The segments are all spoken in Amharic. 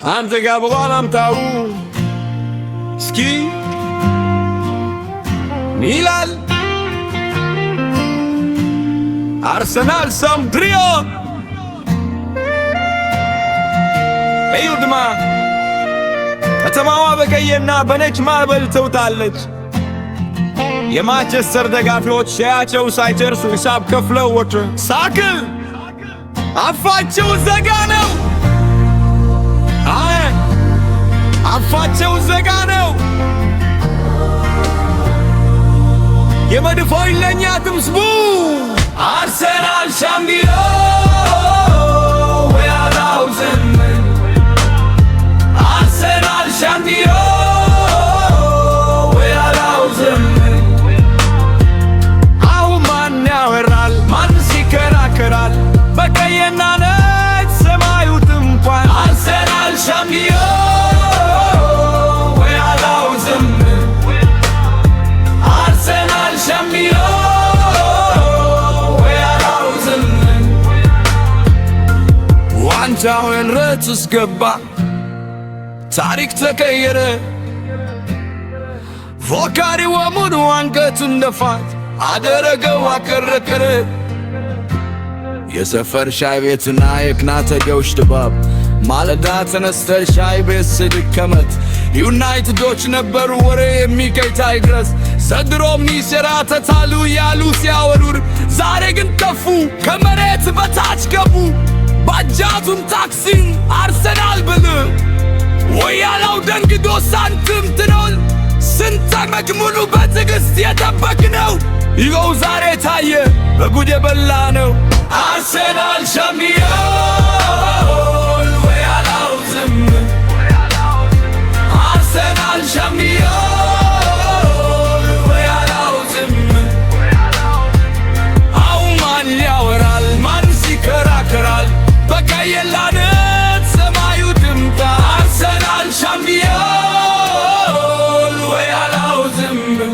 አንተ ጋር በኋላ አምጣው እስኪ ይላል አርሰናል ሳምፕዶሪያ እዩድማ ከተማዋ በቀይና በነጭ ማርበል ተውጣለች። የማንቸስተር ደጋፊዎች ሻያቸው ሳይጨርሱ ሂሳብ ከፍለው ወጡ። ሳክል አፋቸው ዘጋ ነው። አፋቸው ዘጋ ነው። የመድፎይ ለኛ ትምስቡ አርሰናል ሻምፒዮን ወያላው ዘመን አርሰናል ሻምፒዮን ወያላው ዘመን አሁን ማን ያወራል? ማን ሲከራከራል? በቀይና ነጭ ሰማዩ ትንኳን አርሰናል ሻምፒዮን ወያላው ዘመን አርሰናል ሻምፒዮን ወያላው ዘመን ዋንጫውን ረትስ ገባ ታሪክ ተቀየረ። ፎካሪ ወሙድ አንገቱን ደፋት አደረገው አከረከረ። የሰፈር ሻይ ቤትና የክናተ ገውሽ ድባብ ማለዳ ተነስተር ሻይ ቤት ስድከመት ዩናይትዶች ነበሩ ወሬ የሚቀይታ ይድረስ ዘንድሮም ኒሴራ ተታሉ ያሉ ሲያወሩር ዛሬ ግን ጠፉ ከመሬት በታች ገቡ። ባጃቱም ታክሲም አርሰናል ብል ወያላው ደንግዶ ሳንትም ትኖል ስንት ዓመት ሙሉ በትዕግሥት የጠበቅነው ይኸው ዛሬ ታየ በጉድ የበላ ነው። አርሰናል ሻምፒዮን ወያላው ዘመን አርሰናል ሻምፒዮን ወያላው ዘመን አሁን ማን ያወራል? ማን ሲከራከራል? በቀይና ነጭ ሰማዩ ድምታ አርሰናል ሻምፒዮን ወያላው ዘመን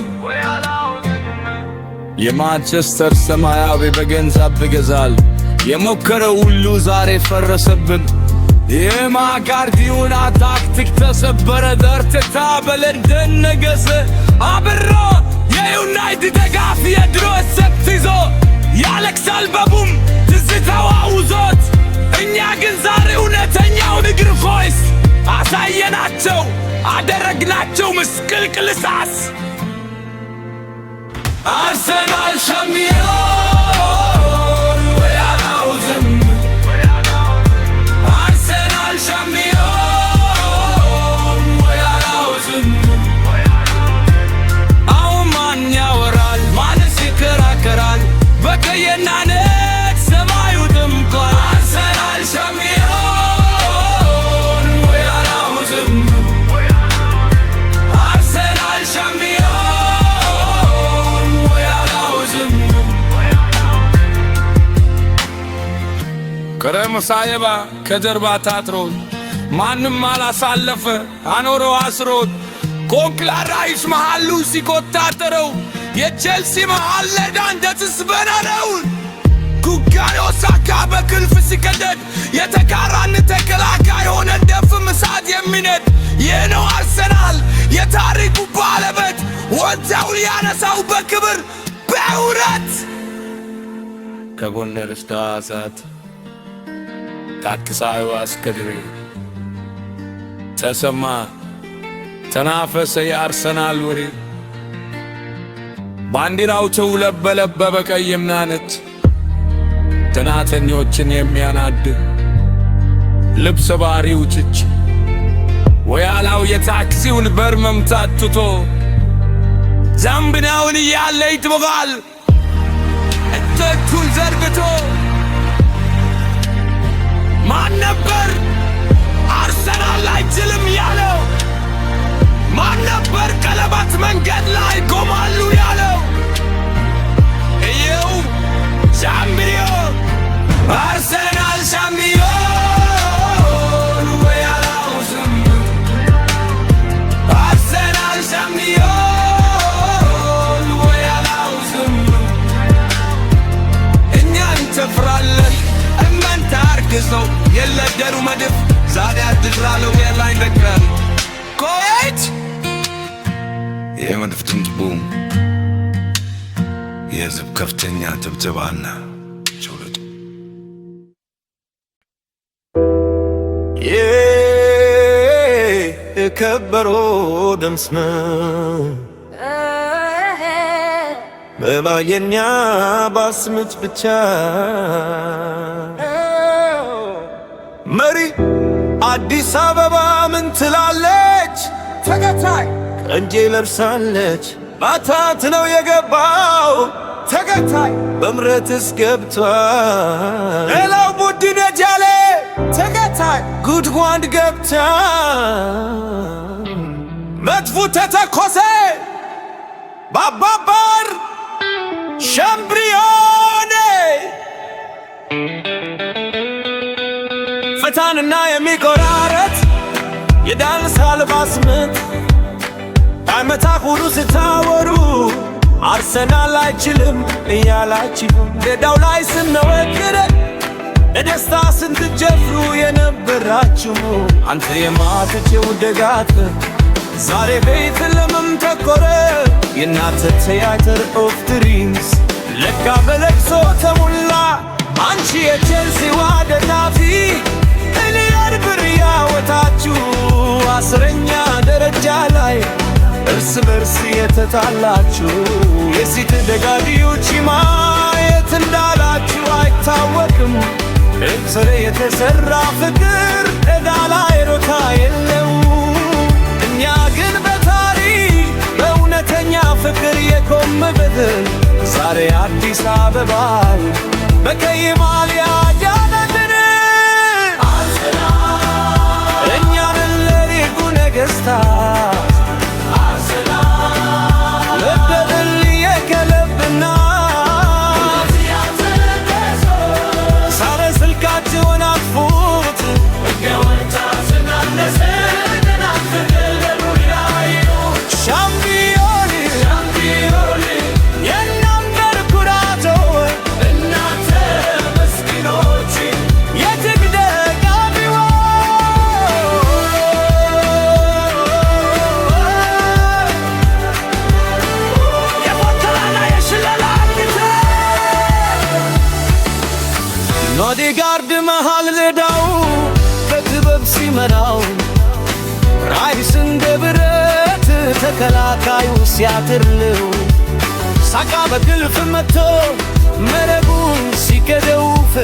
የማንቸስተር ሰማያዊ በገንዘብ ብገዛል የሞከረው ሁሉ ዛሬ ፈረሰብን። የማካርዲውን ታክቲክ ተሰበረ። ደርትታ በለንደን ነገሰ አብሮ የዩናይትድ ደጋፊ የድሮ ሰብት ይዞ ያለቅሳል በቡም ትዝታው አውዞት። እኛ ግን ዛሬ እውነተኛውን እግር ኳስ አሳየናቸው አደረግናቸው ምስቅልቅል እሳት። አርሰናል ሻምፒዮን ወያላው ዘመን አርሰናል ሻምፒዮን ወያላው ዘመን አሁን ማን ያወራል? ማንስ ይከራከራል? በቀይና ነጭ ሰማዩ ደምቋል። አርሰናል ሻምፒዮን ወያላው ዘመን አርሰናል ሻምፒዮን ከረመሳየባ ከጀርባ ታጥሮት ማንም አላሳለፈ አኖረው አስሮት ኮንክላራይሽ መሃሉ ሲቆጣጠረው የቼልሲ መሃል ለዳን ደትስበናለው ኩጋዮ ሳካ በክልፍ ሲከደድ የተቃራኒ ተከላካይ ሆነ እንደፍም እሳት የሚነድ ይህ ነው አርሰናል የታሪኩ ባለቤት ወንዛውን ያነሳው በክብር በውረት ከጎንደር እስከ ሐዋሳት ታክሳዩ አስከድሬ ተሰማ ተናፈሰ የአርሰናል ወሬ ባንዲራው ተውለበለበ በቀይና ነጭ ትናተኞችን የሚያናድ ልብሰ ባሪው ጭጭ ወያላው የታክሲውን በር መምታት ትቶ ዛምብናውን እያለ ይትበጋል እጆቹን ዘርግቶ ማን ነበር አርሰናል አይችልም ያለው? ማን ነበር ቀለበት መንገድ ላይ ቆማሉ ያለው? እየው ሻምፒዮን አርሰናል ሻምፒዮን ወያላው ዘመን አርሰናል ሻምፒዮን ወያላው ዘመን እኛ እንተፍራለን እመንታ አርግዘው የለደሩ መድ የመድፍትንት ቡም የህዝብ ከፍተኛ ትብትባና ችውልድ የከበሮ ደምስመ በባየኛ ባስምት ብቻ መሪ አዲስ አበባ ምን ትላለች? ተከታይ ቀንጄ ለብሳለች። ባታት ነው የገባው ተከታይ በምረትስ ገብቷል። ሌላው ቡድን የጃሌ ተከታይ ጉድጓድ ገብታ መጥፉ ተተኮሰ ባባባር ሸምብሪዮኔ ፈታንና የሚቆራረት የዳንስ አልባስምት ታይመታ ሁሉ ስታወሩ አርሰናል አይችልም እያላችሁ ሜዳው ላይ ስንወግረ ለደስታ ስንትጀፍሩ የነበራችሁ አንተ የማትችው ደጋት ዛሬ ቤት ለምን ተኮረ? የእናንተ ቲያትር ኦፍ ድሪምስ ለካ በለቅሶ ተሞላ። አንቺ የቼልሲዋ ደጋፊ እኔ አድብር ያወታችሁ አስረኛ ደረጃ ላይ እርስ በርስ የተጣላችሁ የሲት ደጋፊዎች ማየት እንዳላችሁ አይታወቅም። እግዘር የተሰራ ፍቅር ዕዳ ላይ ሮታ የለው። እኛ ግን በታሪክ በእውነተኛ ፍቅር የቆምንበትን ዛሬ አዲስ አበባ በቀይ ማሊያ ያለንን አርሰናል እኛንን ለሊጉ ነገሥታት አርሰናል ለበደል የከለብና ሳረ ስልካችሁን አጥፉት ገወታ ስናነሰ ኦዴጋርድ መሃል ሌዳው በጥበብ ሲመራው ራይስ እንደ ብረት ተከላካዩ ሲያትርልው ሳቃ በግልፍ መጥቶ መረቡን ሲገደውፍ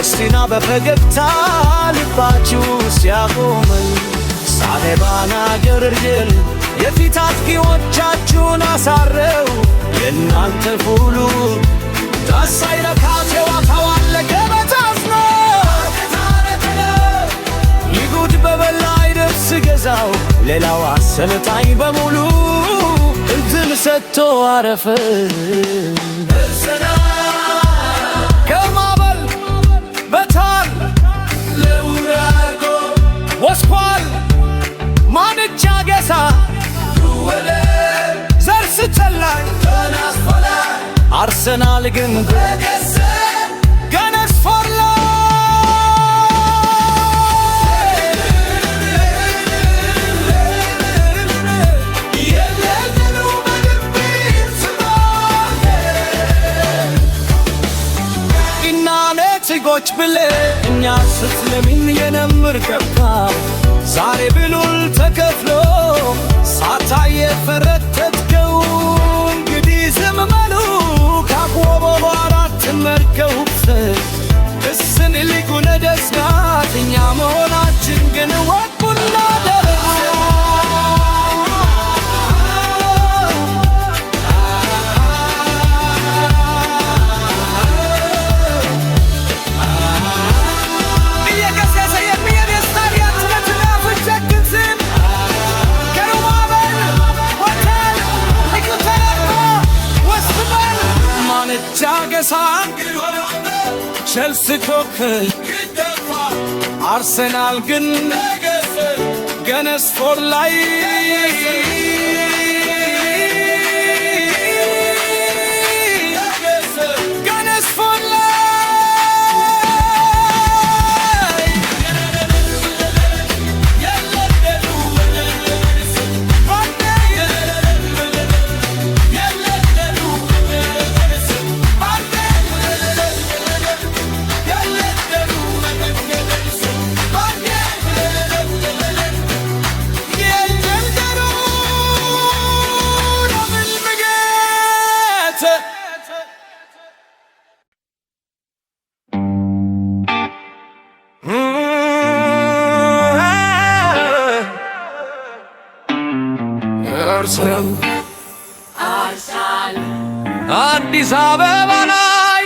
እስቲና በፈገግታ ልባችሁ ሲያቆመን ሳሌባና ገርድል የፊት አጥቂዎቻችሁን አሳረው የእናንተ ፉሉ ታሳይረካቸው አካዋለ ገበታስኖ ይጉድ በበላይ ደርስ ገዛው ሌላው አሰልጣኝ በሙሉ እንትን ሰጥቶ አረፈ። ከማበል በታል ለውራጎ ወስኳል ማንቻ ገሳ ዘርስ ተላይ አርሰናል ግን ገነስ ፎር እናኔትጎች ብሌ እኛ ስትለሚን የነምር ገብታ ዛሬ ብሉል ተከፍሎ ሳታየ ፈረተትከው እንግዲህ ዝም በሉ ካቆቦ አራት መርከውፍ እስን ሊጉነ ደስናት እኛ መሆናችን ግን ወቁና ደረጃ እየገሰሰ የሚሄድ የስታዲየም ትነትናፍቸግንስን ከሩማበል ሆቴል ሊኩተረቆ ወስበል ማንቻ ገሳ ቼልሲ ኮክል አርሰናል ግን ገነስ ፎር ላይ ገነስ ፎር ላይ አርሰናል አዲስ አበባ ላይ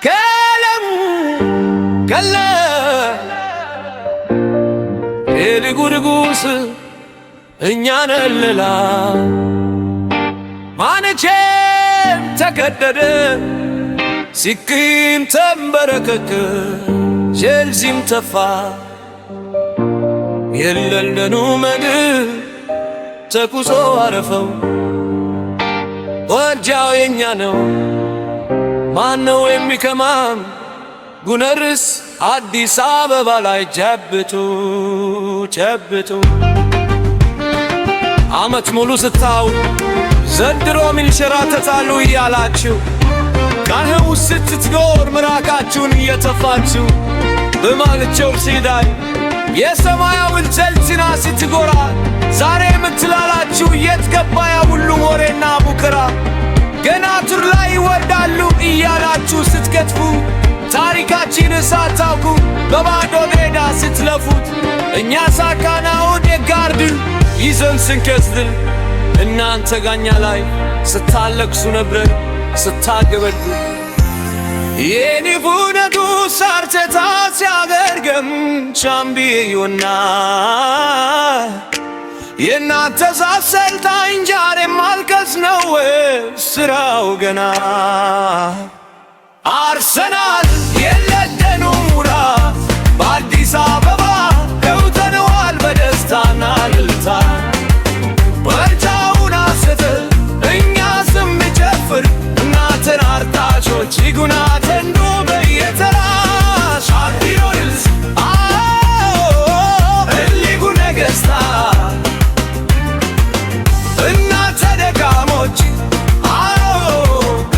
ከለም ከለ ኤልጉርጉስ እኛን ለላ ማነቼም ተከደደ ሲቅም ተንበረከከ ቼልሲም ተፋ የለንደኑ ምድር ተኩሶ አረፈው ወጃው የኛ ነው ማነው የሚከማም ጉነርስ አዲስ አበባ ላይ ጨብጡ ጨብጡ ዓመት ሙሉ ስታው ዘንድሮ ሚንሸራተታሉ እያላችሁ ካህው ስትትጎር ምራቃችሁን እየተፋችሁ በማልቸው ሲዳይ የሰማያውን ጨልጭና ስትጎራ ዛሬ ምትላላችሁ የት ገባ ያ ሁሉ ወሬና ቡክራ ገና ቱር ላይ ይወዳሉ እያላችሁ ስትከትፉ ታሪካችን ሳታውቁ በባዶ ሜዳ ስትለፉት እኛ ሳካናውን የጋርድ ይዘን ስንከስድል እናንተ ጋኛ ላይ ስታለቅሱ ነበር ስታገበዱ የኒቡነቱ ሳርተታ ሲያገርገም ቻምቢዮና የእናንተ ሳሰልጣኝ ዛሬ ማልቀስ ነው ስራው ገና አርሰናል የለንደኑ ሙራት በአዲስ አበባ ከውተነዋል በደስታና እልልታ በርቻውን አስተ እኛ ስንጨፍር እናንተን አርታቾች ይጉናተንዱ በየተራ ሻምፒዮንስ ሊጉ ነገሥታት እናንተ ደካሞች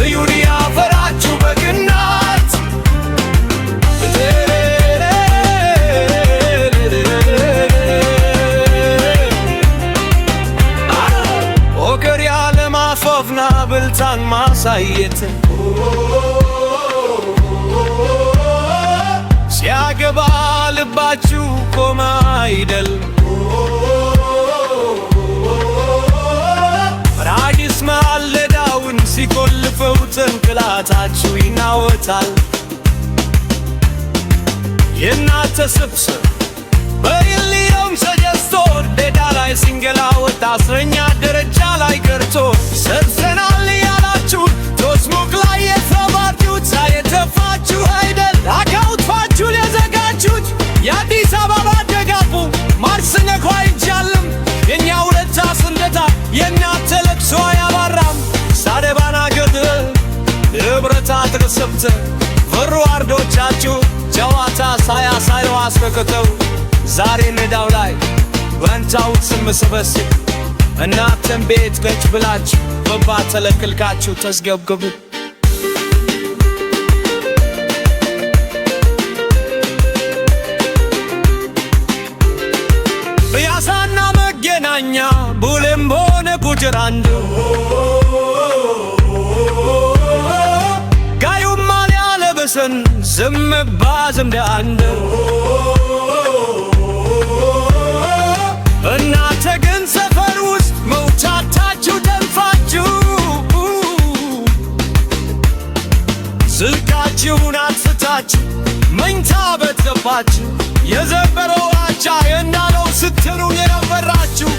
እዩን ያፈራችሁ በቅናት ኦከር ያለማፎፍና ብልታን ማሳየት ሲያገባ ልባችሁ ቆማ አይደል ራዲስ ማለዳውን ሲቆልፈው ተንክላታችሁ ይናወጣል የእናንተ ስብስብ በኢሊዮም ሰጀስቶን ሜዳ ላይ ሲንገላወጥ አስረኛ ደረጃ ላይ ቀርቶ ሰርሰናል ያላችሁ ቶስሙክ ላይ የተባችሁት ሳይተፋችሁ አይደል አካውትፋችሁን የዘጋችሁት የአዲስ አበባ ደጋፉ ማርስነኳ አይቻልም የእኛ ሁለታ ስንደታ የእናንተ ለቅሶ አያባራም ሳደባና ገድል ንብረት አትረሰብተ ፍሩ አርዶቻችሁ ጨዋታ ሳያሳዩ አስረክተው ዛሬ ሜዳው ላይ በንታውት ስምስበስብ እናንተን ቤት ገጭ ብላችሁ በባ ተለክልካችሁ ተስገብግቡ ፒያሳና መገናኛ ቡሌም ሆነ ቁጥር አንድ ጋዩም ማሊያ ለበሰን ዝምባ ዝምደ አንድ እናንተ ግን ሰፈር ውስጥ መውቻታችሁ ደንፋችሁ ስልካችሁን አጥፍታችሁ መኝታ በተባችሁ የዘበረው አቻ የናለው ስትሉ የነበራችሁ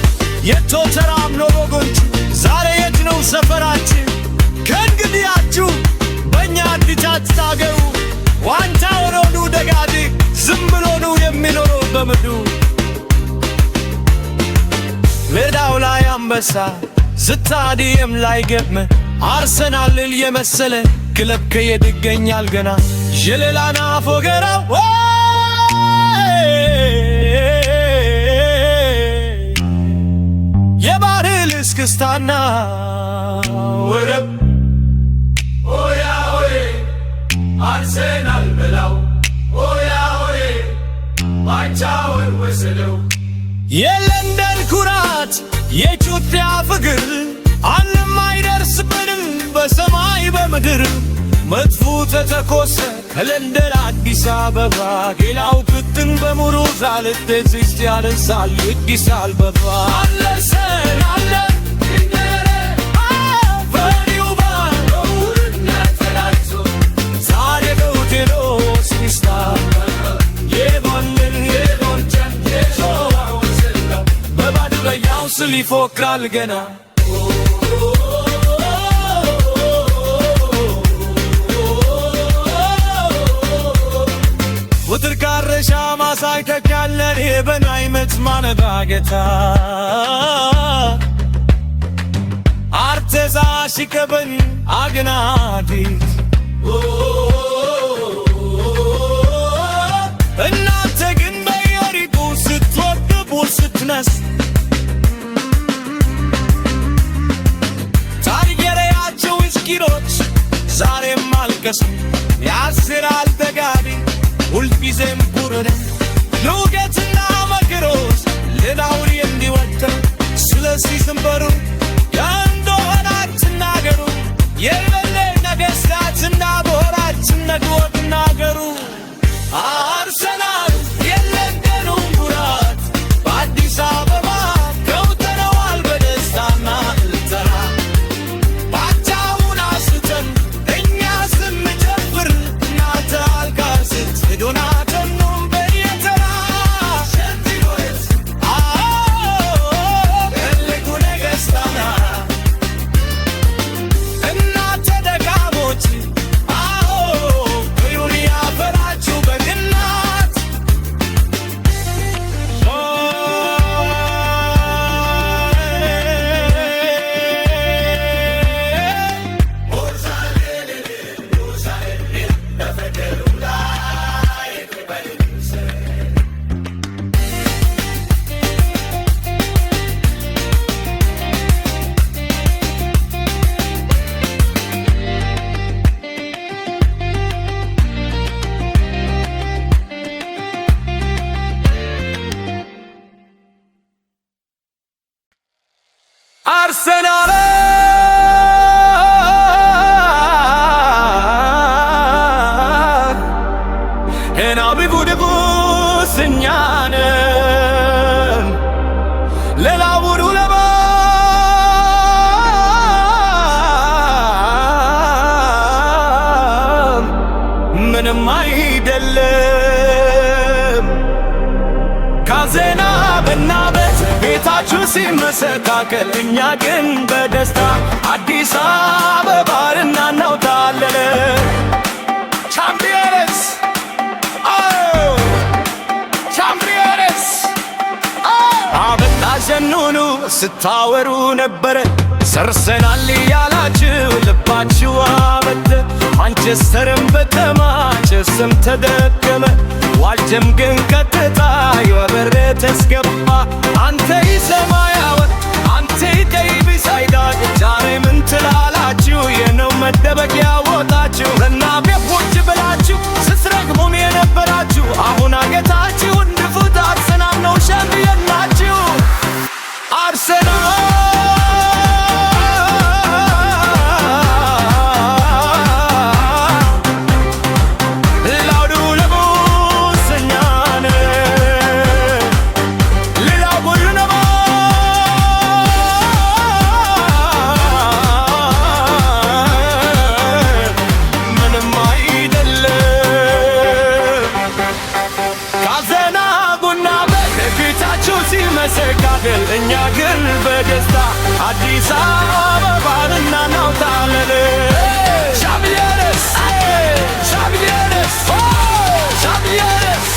የቶተራም ኖሮ ጎንቹ ዛሬ የት ነው ሰፈራችሁ ከእንግዲያችሁ በእኛ አዲታት ታገሩ ዋንታ ሆኖኑ ደጋዴ ዝም ብሎኑ የሚኖረው በምድሩ ሜዳው ላይ አንበሳ ስታዲየም ላይ ገጥመ አርሰናልን የመሰለ ክለብ ከየት ይገኛል ገና የሌላና ፎገራ የባህል እስክስታና ወረብ ኦያ ኦዬ አርሰናል በላው ኦያ ኦዬ ባቻውን ወሰደው የለንደን ኩራት የኢትዮጵያ ፍቅር ዓለም አይደርስብንም በሰማይ በምድር መጥፎ ተተኮሰ ከለንደን አዲስ አበባ ሌላው ብትን በሙሉ ዛልት ሲስት ያነሳል አዲስ አበባ አለሰን አለ ስል ይፎክራል ገና ውትር ካረሻ ማሳይ ተካለን የበናይ መትማነባ ጌታ አርቴዛ ሽከበን አግናዲት እናንተ ግን በየሪቱ ስትወድቡ ስትነስ ታሪክ የለያቸው ምስኪኖች ዛሬም አልቀሱ ያስራል ተጋቢ ሁልጊዜም ቡርነ ልውገትና መክሮስ ሌላውን እንዲወጥር ስለዚህ ዝንበሩ ያንዶሆን አትናገሩ የበለ ነገሥታትና በሆናችን ነግወት ናገሩ አርሰናል የለንደኑን ኩራት በአዲስ አበባ ከውተነዋል በደስታና እልልታ ባቻውን አስተን እኛ ስንጨፍር እናንተ አልቃስት ዶናተኑም በየተራ ሸንቲሮት ትልቁ ነገሥታና እናንተ ደካሞች ብሉን ያፈራችሁ በግናት አርሰናል ሄናቢቡ ድጉስ እኛንን ሌላው ቡዱ ለባ ምንም አይደለም ካዜና በናበት ቤታችሁ ሲመሰካከል እኛ ግን በደስታ አዲስ አበባን እናናውጣለን ቻምፒየንስ ቻምፒየንስ አበጣሸኑኑ ስታወሩ ነበረ ሰርሰናል ያላችሁ ልባችሁ አበተ ማንቸስተርም በተማቸስም ተደከመ ዋልጀም ግን ቀጥታ የወበረ ተስገባ አንተ ይሰማያወት አንተ ይጠይብሳይዳ ዛሬ ምን ትላላችሁ የነው መደበቂያ ወጣችሁ ለናቤ ፖች ብላችሁ ስትረግሙን የነበራችሁ አሁን አገታችሁ እንድፉት አርሰናል ነው ሻምፒዮን ናችሁ አርሰናል መሰካከል እኛ ግን በደስታ አዲስ አበባን እናናውጣለን ሻምፒየንስ ሻምፒየንስ ሻምፒየንስ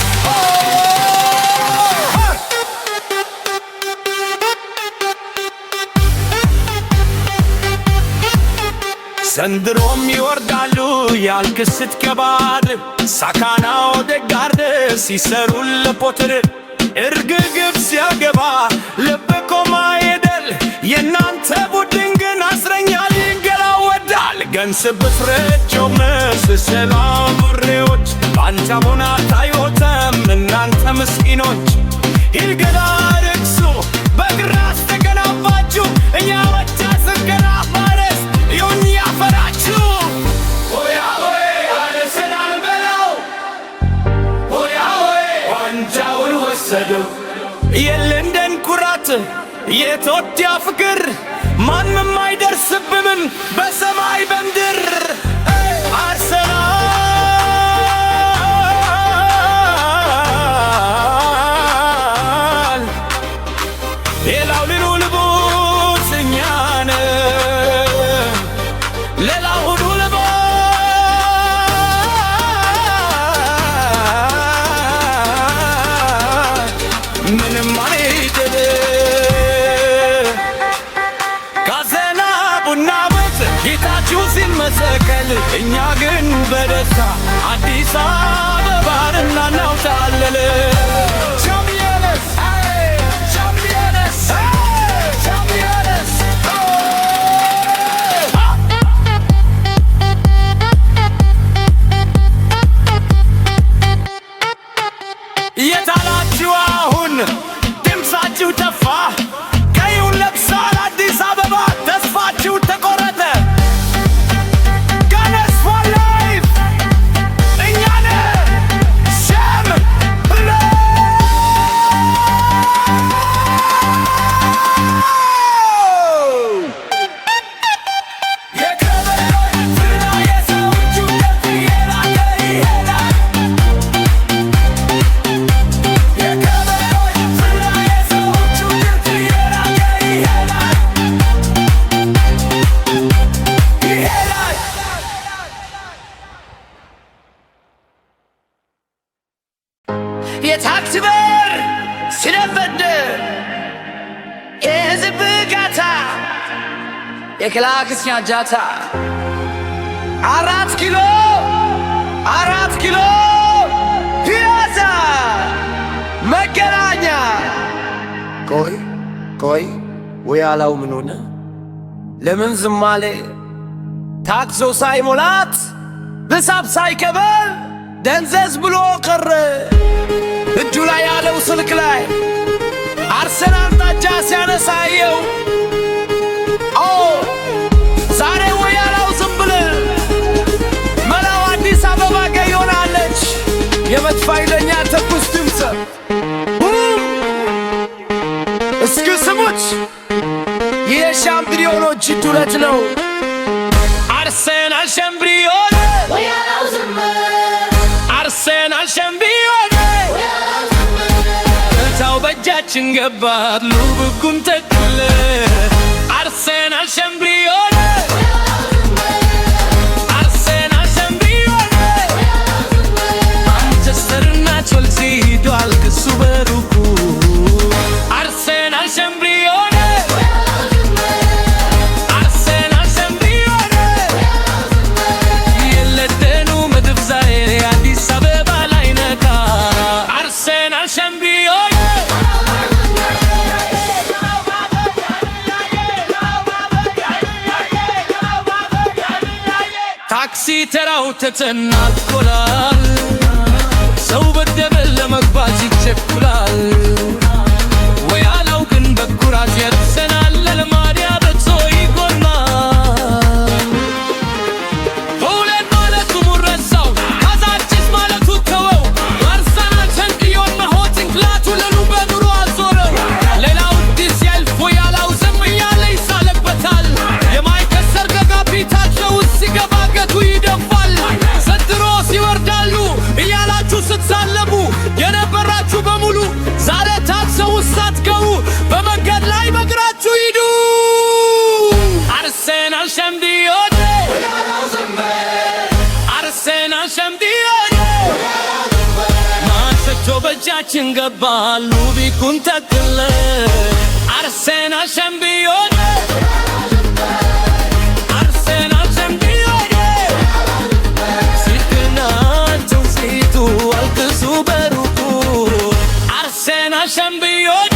ዘንድሮም ይወርዳሉ ያልክ ስትገባል ሳካና ኦዴጋርድ ሲሰሩል ፖትር እርግግብ ሲያገባ ልብ ኮማ ይደል የናንተ ቡድን ግን አስረኛል ይንገላወዳል ገንስ ብትረቸው መስሰላም ቡሬዎች ባንቻቦና ታዮተም እናንተ ምስኪኖች ይልገላ ርክሱ በግራስ ተገናባችሁ እኛ ወቻ ስንገና ማረስ ይሁን ያፈራችሁ ሆያ ሆይ አርሰናል በለው ሆያ ሆይ ዋንጫውን ወሰደው የለንደን ኩራት የኢትዮጵያ ፍቅር ማንም አይደርስብንም በሰማይ በምድር አርሰናል ሌላው ልሉ ማኔደል ካዘና ቡና ቤት ጌታችሁ ሲመሰቀል እኛ ግን በደስታ አዲስ አበባን እናናውጣለን። የታላችሁ አሁን ድምፃችሁ ጠፋ፣ ቀዩን ለብሳል አዲስ አበባ ተስፋችሁ ተቆረጠ። ጋነስ ፎር ላይፍ እኛን ሸም ብሎ የታክሲ በር ሲነበድ የህዝብ ጋታ የክላክስ ኛጃታ 4 ኪሎ ፒያሳ መገናኛ። ቆይ ወያላው ምን ሆነ? ለምን ዝም አለ? ታክሶ ሳይሞላት ብሳብ ሳይከበል ደንዘዝ ብሎ ቀረ። እጁ ላይ ያለው ስልክ ላይ አርሰናል ታጃ ሲያነሳየው ዛሬ ወያላው ዝም ብለ መላው አዲስ አበባ ገይ ሆናለች። የመድፍ ኃይለኛ ተኩስ ድምፅ እስኪ ስሙት። ይህ ሻምፒዮኖች ዱለት ነው። አርሰናል ሻምፒዮን ወያላው ዝም አርሰናል ሻምፒዮን እታው በእጃችን ገባት ሉብኩን ተክለ አርሰናል ሻምፒዮን አርሰናል ሻምፒዮን ማንቸስተርና ቼልሲ ሄዷል ክሱ በሩቁ አርሰናል ሻምፒዮን አርሰናል ሻምፒዮን የለደኑ ምድብ ዛሬ አዲስ አበባ ላይ ነቃ አርሰናል ሻምፒዮን ታክሲ ተራው ተጨናቆላል። ሰው በደበል ለመግባት ይቸኩላል። ወያላው ግን በኩራት ያርሰናል ለልማድ ያበቶ ይጎርማል። ሁለት ማለቱ ሙረሳው ካዛንቺስ ማለቱ ተወው አርሰናል ሻምፒዮን መሆን ጭንቅላቱ ለሉ በኑሮ አዞረው። ሌላው ዲስ ያልፍ ወያላው ዝም እያለ ይሳለቅበታል። የማይከሰር ገጋቢታቸው ሲገባ ገቱ ይደፋል። ዘንድሮ ሲወርዳሉ እያላችሁ ስትሳለሙ የነበራችሁ በሙሉ ዛሬ ታክሰው ሳትገቡ በመንገድ ላይ በእግራችሁ ሂዱ። አርሰናል ሻምፒዮን አርሰናል ሻምፒዮን ማንቸቶ በእጃችን ገባሉ ቢኩን ተክለ አርሰናል ሻምፒዮን አርሰናል ሻምፒዮን ሲክናቸው ሲቱ አልክሱ በሩቁ አርሰናል ሻምፒዮን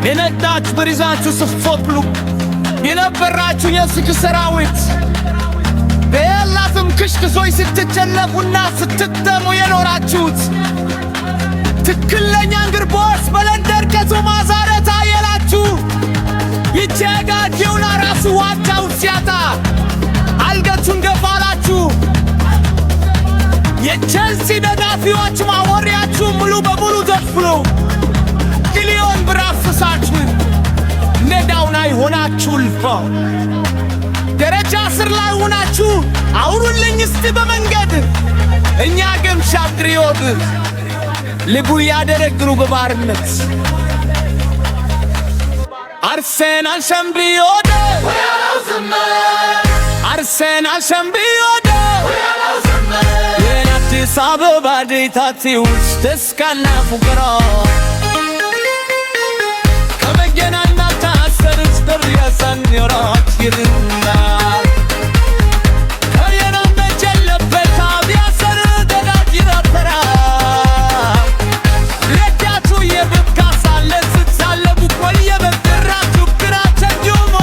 የነዳችሁ በሪዛችሁ ስትፎክሉ የነበራችሁ የስክ ሰራዊት በየላትም ክሽክሶች ስትጨነፉና ስትተሙ የኖራችሁት ትክክለኛ እንግርቦች በለንደን ከተማ ዛሬ ታየላችሁ። ይቸጋጊውና ራሱ ዋጃውን ሲያጣ አልገቱን ገፋላችሁ። የቼልሲ ደጋፊዎች ማወሪያችሁ ሙሉ በሙሉ ደፍሎ ሚሊዮን ብር አፍሳችሁ ሜዳው ላይ ሆናችሁ ልፋው ደረጃ ስር ላይ ሆናችሁ አውሩልኝ እስቲ በመንገድ እኛ ግን ሻምፒዮን ልቡ ያደረግሩ በባርነት አርሰናል ሻምፒዮን ወያላው ዝም አርሰናል ሻምፒዮን የአዲስ አበባ ዴታቲ ውስጥ እስካና ፉቅራ ከመገናኛ ታሰርስ ደርያሳን የራት ይርናል ከየናም በጀለበት አብያሰር ደጋጅ ረተራ ለዳቱ የብብካ ሳለ ስትሳለ ቡቆየ በብራችሁ ግራቸው ጁማ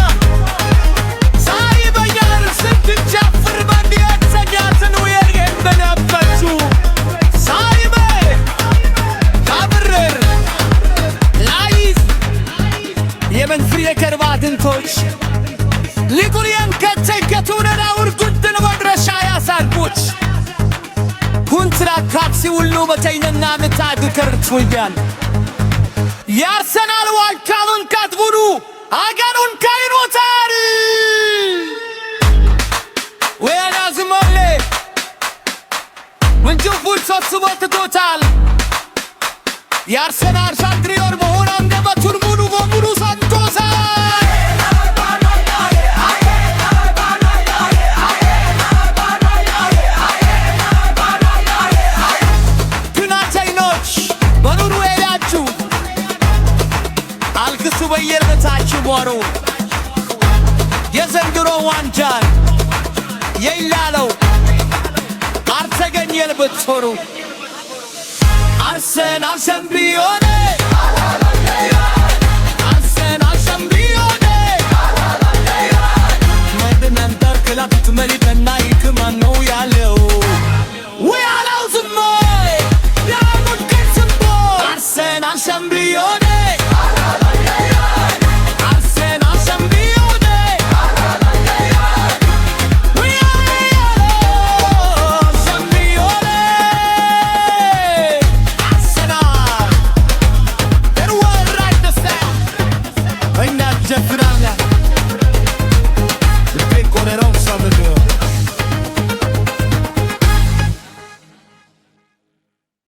ሳይበኛር ስትጨፍር በንዲያት ሰጋትን ውየርገን በነበቹ ሳይበ ካብርር ላይዝ የመንፍር የከርባትንቶች ሊጉሪያን ከተከቱነና ውርጉድን መድረሻ ያሳልቦች ኩንትራ ካክሲ ሁሉ በተይነና ምታድ ከርትውያን የአርሰናል ዋልካሉን ካትቡዱ አገሩን ካይኖታል ወያና ዝሞሌ ምንጅፉል ሶስቦትቶታል የአርሰናል ሻምፒዮን መሆን አንደበቱን ሙሉ በሙሉ ሰጥቶታል። ትናንተኞች በኑሩ ሄዳችሁ አልክሱ በየርበታችሁ ሞሩ የዘንድሮ ዋንጫን የይላለው አርተገኘል ብትሆኑ አርሰናል ሻምፒዮን አርሰናል ሻምፒዮን መድመንተር ክለብ ትመሊበና